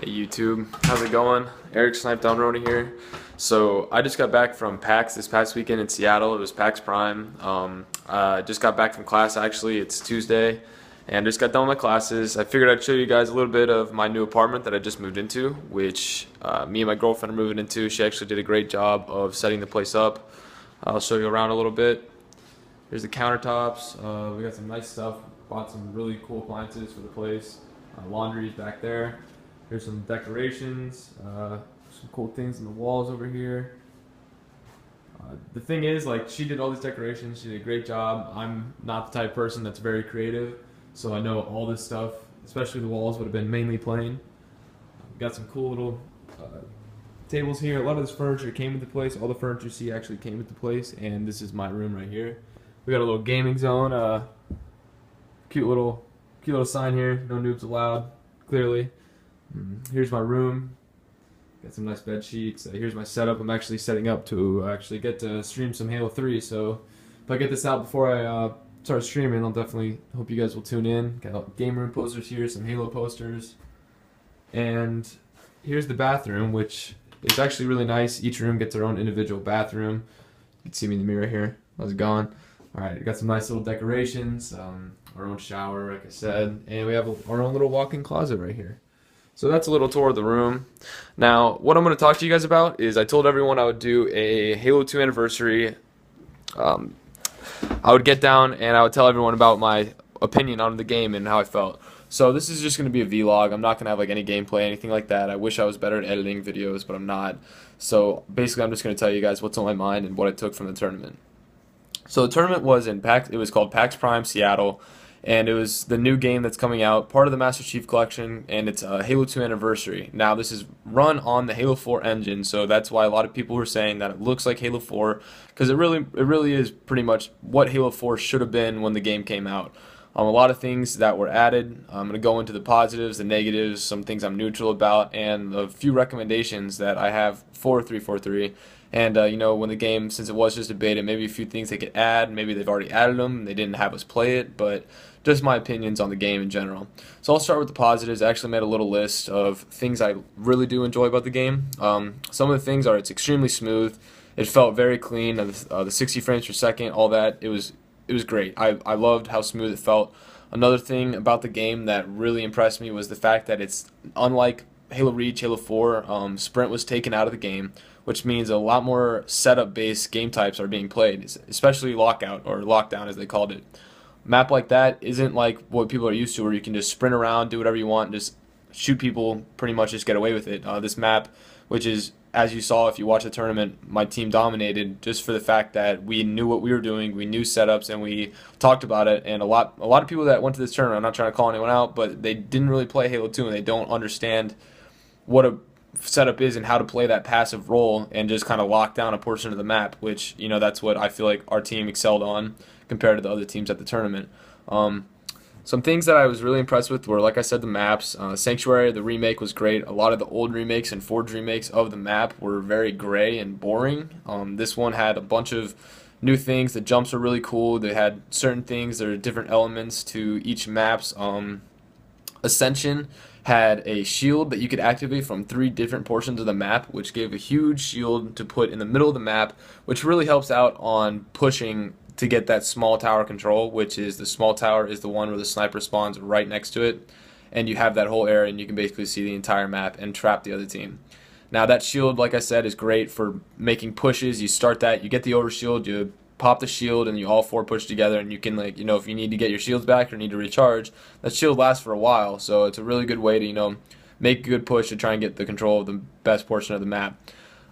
Hey YouTube, how's it going? Eric Snipedown Rona here. So I just got back from PAX this past weekend in Seattle. It was PAX Prime. Just got back from class actually. It's Tuesday, and just got done with my classes. I figured I'd show you guys a little bit of my new apartment that I just moved into, which me and my girlfriend are moving into. She actually did a great job of setting the place up. I'll show you around a little bit. Here's the countertops. We got some nice stuff. Bought some really cool appliances for the place. Laundry's back there. Here's some decorations, some cool things in the walls over here. The thing is, like, she did all these decorations. She did a great job. I'm not the type of person that's very creative, so I know all this stuff, especially the walls, would have been mainly plain. Got some cool little tables here. A lot of this furniture came with the place. All the furniture you see actually came with the place, and this is my room right here. We got a little gaming zone. Cute little sign here. No noobs allowed. Clearly. Here's my room. Got some nice bed sheets. Here's my setup. I'm actually setting up to actually get to stream some Halo 3. So if I get this out before I start streaming, I'll definitely hope you guys will tune in. Got game room posters here, some Halo posters. And here's the bathroom, which is actually really nice. Each room gets their own individual bathroom. You can see me in the mirror here. How's it going? Alright, got some nice little decorations. Our own shower, like I said. And we have our own little walk-in closet right here. So that's a little tour of the room. Now, what I'm going to talk to you guys about is I told everyone I would do a Halo 2 anniversary. I would get down and I would tell everyone about my opinion on the game and how I felt. So this is just going to be a vlog. I'm not going to have like any gameplay, anything like that. I wish I was better at editing videos, but I'm not. So basically, I'm just going to tell you guys what's on my mind and what I took from the tournament. So the tournament was in PAX. It was called PAX Prime Seattle. And it was the new game that's coming out, part of the Master Chief Collection, and it's a Halo 2 anniversary. Now, this is run on the Halo 4 engine, so that's why a lot of people were saying that it looks like Halo 4, because it really is pretty much what Halo 4 should have been when the game came out. A lot of things that were added. I'm going to go into the positives, the negatives, some things I'm neutral about, and a few recommendations that I have for 343. And, you know, when the game, since it was just a beta, maybe a few things they could add. Maybe they've already added them and they didn't have us play it, but just my opinions on the game in general. So I'll start with the positives. I actually made a little list of things I really do enjoy about the game. Some of the things are it's extremely smooth. It felt very clean. The 60 frames per second, all that, it was great. I loved how smooth it felt. Another thing about the game that really impressed me was the fact that it's unlike Halo Reach, Halo 4, Sprint was taken out of the game, which means a lot more setup-based game types are being played, especially Lockout, or Lockdown as they called it. Map like that isn't like what people are used to, where you can just sprint around, do whatever you want, and just shoot people, pretty much just get away with it. This map, which is, as you saw if you watch the tournament, my team dominated just for the fact that we knew what we were doing, we knew setups, and we talked about it. And a lot of people that went to this tournament, I'm not trying to call anyone out, but they didn't really play Halo 2, and they don't understand what a setup is and how to play that passive role and just kind of lock down a portion of the map, which, you know, that's what I feel like our team excelled on compared to the other teams at the tournament. Some things that I was really impressed with were, like I said, the maps. Sanctuary, the remake was great. A lot of the old remakes and Forge remakes of the map were very gray and boring. This one had a bunch of new things. The jumps were really cool. They had certain things. There are different elements to each map's Ascension had a shield that you could activate from 3 different portions of the map, which gave a huge shield to put in the middle of the map, which really helps out on pushing to get that small tower control, which is the small tower is the one where the sniper spawns right next to it, and you have that whole area and you can basically see the entire map and trap the other team. Now that shield, like I said, is great for making pushes. You start that, you get the overshield, you pop the shield, and you all 4 push together, and you can, like, you know, if you need to get your shields back or need to recharge, that shield lasts for a while, so it's a really good way to, you know, make a good push to try and get the control of the best portion of the map.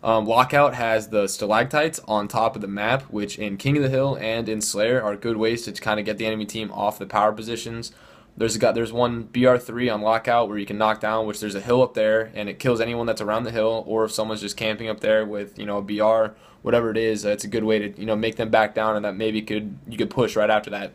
Lockout has the stalactites on top of the map, which in King of the Hill and in Slayer are good ways to kind of get the enemy team off the power positions. There's one BR3 on Lockout where you can knock down, which there's a hill up there, and it kills anyone that's around the hill, or if someone's just camping up there with, you know, a BR, whatever it is, it's a good way to, you know, make them back down, and that maybe you could push right after that.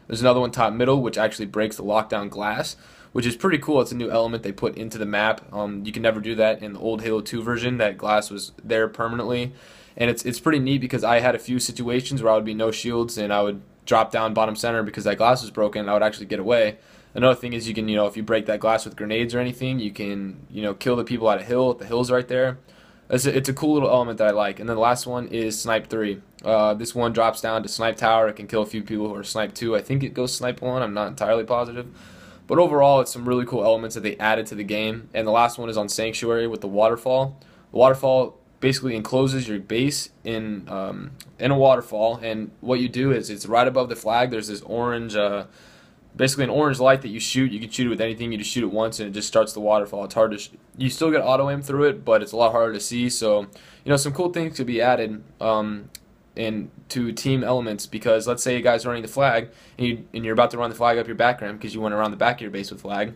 There's another one top middle, which actually breaks the lockdown glass, which is pretty cool. It's a new element they put into the map. You can never do that in the old Halo 2 version. That glass was there permanently, and it's pretty neat because I had a few situations where I would be no shields and I would drop down bottom center because that glass was broken and I would actually get away. Another thing is you can, if you break that glass with grenades or anything, you can, kill the people at a hill. The hill's right there. It's a cool little element that I like. And then the last one is Snipe 3. This one drops down to Snipe Tower. It can kill a few people who are Snipe 2. I think it goes Snipe 1. I'm not entirely positive. But overall, it's some really cool elements that they added to the game. And the last one is on Sanctuary with the waterfall. The waterfall basically encloses your base in a waterfall. And what you do is it's right above the flag. There's this orange, basically an orange light that you shoot. You can shoot it with anything. You just shoot it once and it just starts the waterfall. It's hard to you still get auto aim through it, but it's a lot harder to see. So some cool things could be added into team elements, because let's say you guys are running the flag and you're about to run the flag up your background because you went around the back of your base with flag.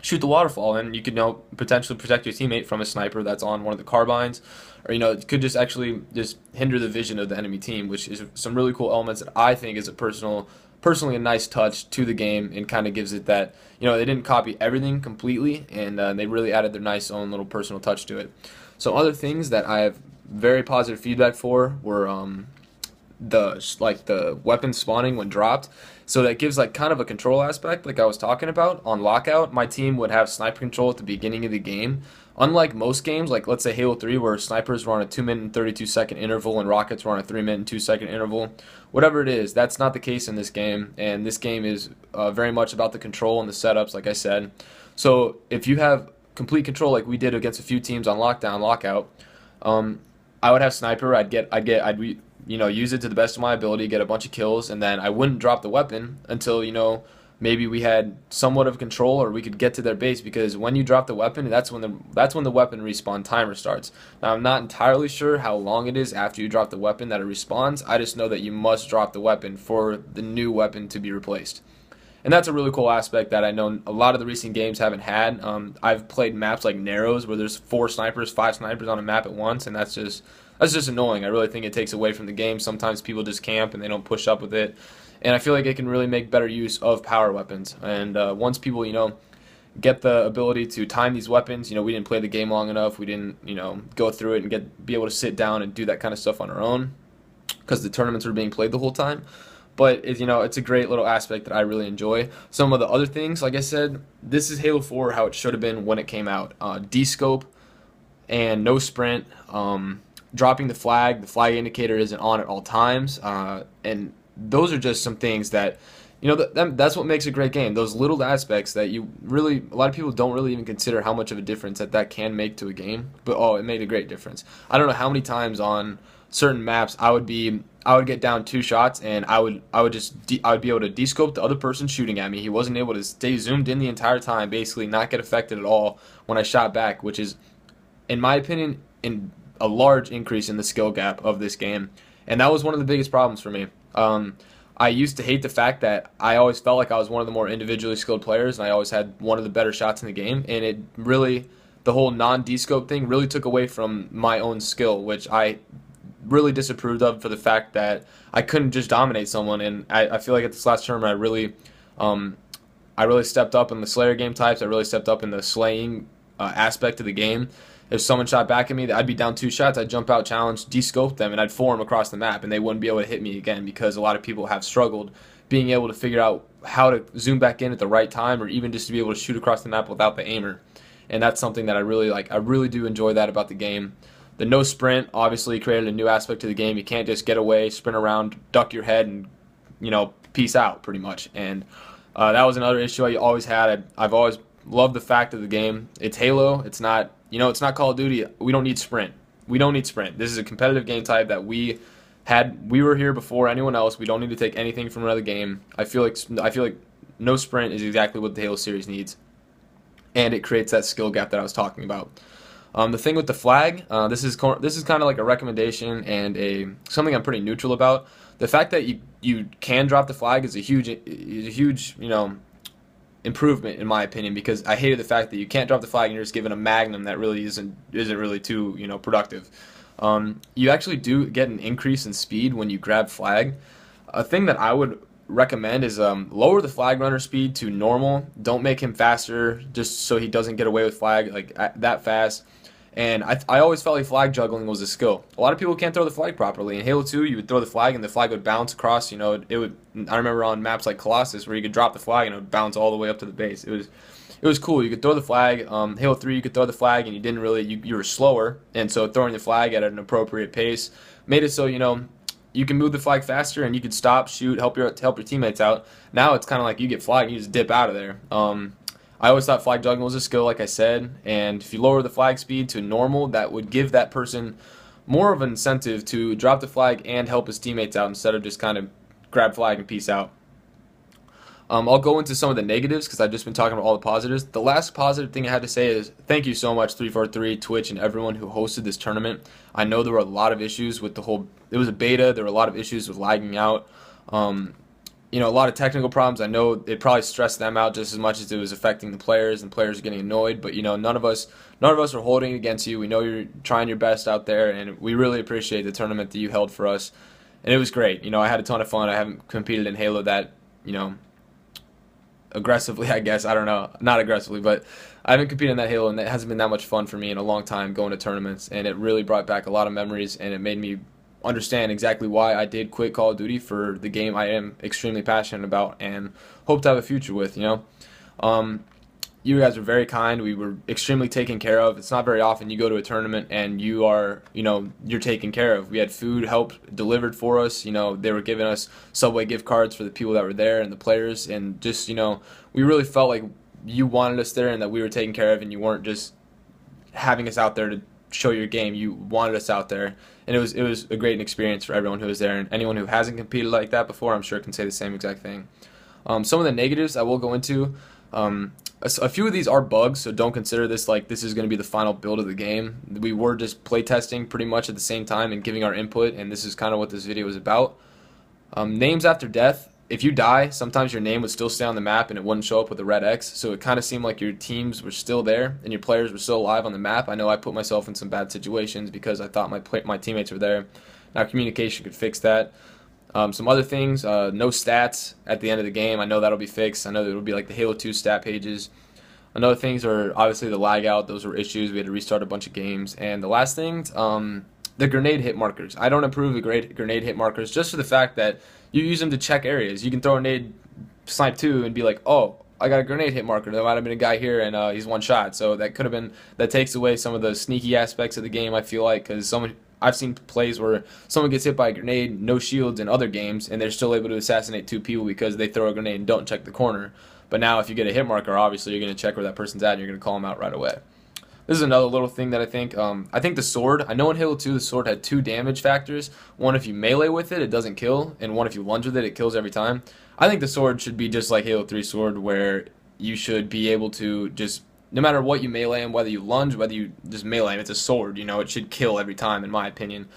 Shoot the waterfall and you could potentially protect your teammate from a sniper that's on one of the carbines, or it could just actually just hinder the vision of the enemy team, which is some really cool elements that I think is personally a nice touch to the game, and kind of gives it that they didn't copy everything completely, and they really added their nice own little personal touch to it. So other things that I have very positive feedback for were the weapon spawning when dropped. So that gives kind of a control aspect, like I was talking about. On lockout, my team would have sniper control at the beginning of the game. Unlike most games, like let's say Halo 3, where snipers were on a 2-minute and 32-second interval and rockets were on a 3-minute and 2-second interval, whatever it is, that's not the case in this game. And this game is very much about the control and the setups, like I said. So if you have complete control, like we did against a few teams on lockout, I would have sniper. I'd use it to the best of my ability, get a bunch of kills, and then I wouldn't drop the weapon until maybe we had somewhat of control, or we could get to their base, because when you drop the weapon, that's when the weapon respawn timer starts. Now I'm not entirely sure how long it is after you drop the weapon that it respawns. I just know that you must drop the weapon for the new weapon to be replaced. And that's a really cool aspect that I know a lot of the recent games haven't had. I've played maps like Narrows where there's 4 snipers, 5 snipers on a map at once, and that's just annoying. I really think it takes away from the game. Sometimes people just camp and they don't push up with it. And I feel like it can really make better use of power weapons. And once people, get the ability to time these weapons, we didn't play the game long enough. We didn't, go through it and be able to sit down and do that kind of stuff on our own, because the tournaments were being played the whole time. But it's a great little aspect that I really enjoy. Some of the other things, like I said, this is Halo 4 how it should have been when it came out. D-scope and no sprint. Dropping the flag indicator isn't on at all times, and those are just some things that, that's what makes a great game. Those little aspects that a lot of people don't really even consider how much of a difference that can make to a game. But it made a great difference. I don't know how many times on certain maps I would get down 2 shots, and I would be able to descope the other person shooting at me. He wasn't able to stay zoomed in the entire time, basically not get affected at all when I shot back, which is, in my opinion, a large increase in the skill gap of this game. And that was one of the biggest problems for me. I used to hate the fact that I always felt like I was one of the more individually skilled players, and I always had one of the better shots in the game, and it really, the whole non-descope thing really took away from my own skill, which I really disapproved of, for the fact that I couldn't just dominate someone. And I feel like at this last tournament I really stepped up in the Slayer game types. I really stepped up in the slaying aspect of the game. If someone shot back at me, I'd be down 2 shots, I'd jump out, challenge, descope them, and I'd form across the map, and they wouldn't be able to hit me again, because a lot of people have struggled being able to figure out how to zoom back in at the right time, or even just to be able to shoot across the map without the aimer. And that's something that I really like. I really do enjoy that about the game. The no sprint obviously created a new aspect to the game. You can't just get away, sprint around, duck your head, and peace out pretty much. And that was another issue I always had. I've always loved the fact of the game. It's Halo. It's not it's not Call of Duty. We don't need sprint. We don't need sprint. This is a competitive game type that we were here before anyone else. We don't need to take anything from another game. I feel like no sprint is exactly what the Halo series needs, and it creates that skill gap that I was talking about. The thing with the flag, this is kind of like a recommendation and something I'm pretty neutral about. The fact that you can drop the flag is a huge improvement in my opinion, because I hated the fact that you can't drop the flag and you're just given a magnum that really isn't really too productive. You actually do get an increase in speed when you grab flag. A thing that I would recommend is lower the flag runner speed to normal. Don't make him faster just so he doesn't get away with flag that fast. And I always felt like flag juggling was a skill. A lot of people can't throw the flag properly. In Halo 2, you would throw the flag and the flag would bounce across. You know, it would. I remember on maps like Colossus where you could drop the flag and it would bounce all the way up to the base. It was cool. You could throw the flag. Halo 3, you could throw the flag and you didn't really. You were slower, and so throwing the flag at an appropriate pace made it so you can move the flag faster and you could stop, shoot, help your teammates out. Now it's kind of like you get flagged and you just dip out of there. I always thought flag juggling was a skill, like I said, and if you lower the flag speed to normal, that would give that person more of an incentive to drop the flag and help his teammates out instead of just kind of grab flag and peace out. I'll go into some of the negatives because I've just been talking about all the positives. The last positive thing I had to say is thank you so much 343, Twitch, and everyone who hosted this tournament. I know there were a lot of issues with it was a beta. There were a lot of issues with lagging out. A lot of technical problems. I know it probably stressed them out just as much as it was affecting the players, and players getting annoyed. But none of us are holding it against you. We know you're trying your best out there, and we really appreciate the tournament that you held for us. And it was great. I had a ton of fun. I haven't competed in Halo that aggressively, I guess. I don't know. Not aggressively, but I haven't competed in that Halo, and it hasn't been that much fun for me in a long time going to tournaments. And it really brought back a lot of memories, and it made me understand exactly why I did quit Call of Duty for the game I am extremely passionate about and hope to have a future with. You guys were very kind. We were extremely taken care of. It's not very often you go to a tournament and you're taken care of. We had food help delivered for us. They were giving us Subway gift cards for the people that were there and the players, and just we really felt like you wanted us there and that we were taken care of, and you weren't just having us out there to show your game. You wanted us out there, and it was a great experience for everyone who was there, and anyone who hasn't competed like that before, I'm sure can say the same exact thing. Some of the negatives I will go into. A few of these are bugs, so don't consider this like this is going to be the final build of the game. We were just playtesting pretty much at the same time and giving our input, and this is kind of what this video is about. Names after death. If you die, sometimes your name would still stay on the map and it wouldn't show up with a red X, so it kind of seemed like your teams were still there and your players were still alive on the map. I know I put myself in some bad situations because I thought my teammates were there. Now communication could fix that. Some other things, no stats at the end of the game. I know that'll be fixed. I know it'll be like the Halo 2 stat pages. Another things are obviously the lag out. Those were issues. We had to restart a bunch of games. And the last things, the grenade hit markers. I don't approve of grenade hit markers just for the fact that you use them to check areas. You can throw a grenade, snipe 2, and be like, oh, I got a grenade hit marker. There might have been a guy here, and he's one shot. So that takes away some of the sneaky aspects of the game, I feel like, because I've seen plays where someone gets hit by a grenade, no shields in other games, and they're still able to assassinate 2 people because they throw a grenade and don't check the corner. But now if you get a hit marker, obviously you're going to check where that person's at and you're going to call them out right away. This is another little thing that I think the sword, I know in Halo 2 the sword had 2 damage factors. One if you melee with it, it doesn't kill, and one if you lunge with it, it kills every time. I think the sword should be just like Halo 3 sword, where you should be able to just, no matter what you melee him, whether you lunge, whether you just melee him, it's a sword, it should kill every time in my opinion.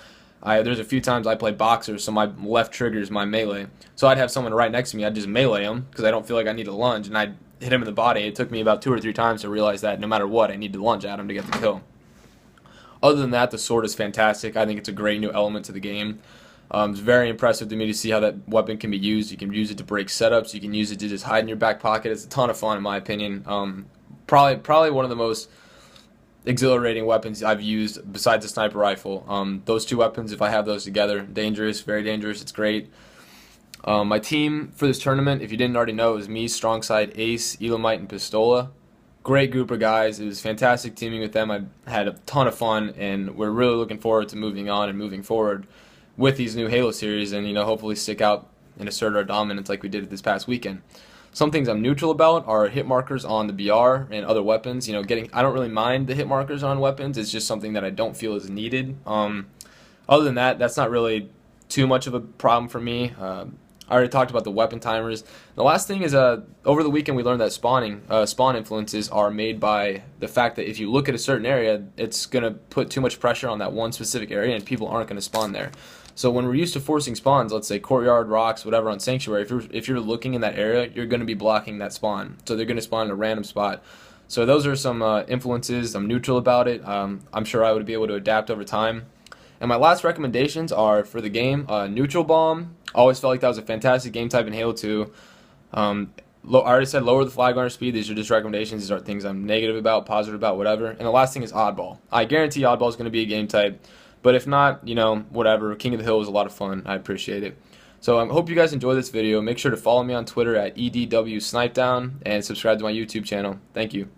There's a few times I play boxer, so my left trigger is my melee. So I'd have someone right next to me, I'd just melee him because I don't feel like I need to lunge, and I'd hit him in the body. It took me about 2 or 3 times to realize that no matter what, I need to lunge at him to get the kill. Other than that, the sword is fantastic. I think it's a great new element to the game. It's very impressive to me to see how that weapon can be used. You can use it to break setups. You can use it to just hide in your back pocket. It's a ton of fun in my opinion. Probably one of the most exhilarating weapons I've used besides the sniper rifle. Those 2 weapons, if I have those together, dangerous, very dangerous. It's great. My team for this tournament, if you didn't already know, is me, Strongside, Ace, Elamite, and Pistola. Great group of guys. It was fantastic teaming with them. I had a ton of fun, and we're really looking forward to moving on and moving forward with these new Halo series, and hopefully stick out and assert our dominance like we did this past weekend. Some things I'm neutral about are hit markers on the BR and other weapons. I don't really mind the hit markers on weapons. It's just something that I don't feel is needed. Other than that, that's not really too much of a problem for me. I already talked about the weapon timers. The last thing is, over the weekend we learned that spawn influences are made by the fact that if you look at a certain area, it's going to put too much pressure on that one specific area and people aren't going to spawn there. So when we're used to forcing spawns, let's say courtyard, rocks, whatever on Sanctuary, if you're looking in that area, you're going to be blocking that spawn. So they're going to spawn in a random spot. So those are some influences. I'm neutral about it. I'm sure I would be able to adapt over time. And my last recommendations are for the game, Neutral Bomb. Always felt like that was a fantastic game type in Halo 2. I already said lower the flag runner speed. These are just recommendations. These are things I'm negative about, positive about, whatever. And the last thing is oddball. I guarantee oddball is going to be a game type. But if not, whatever. King of the Hill was a lot of fun. I appreciate it. So I hope you guys enjoy this video. Make sure to follow me on Twitter at EDW Snipedown and subscribe to my YouTube channel. Thank you.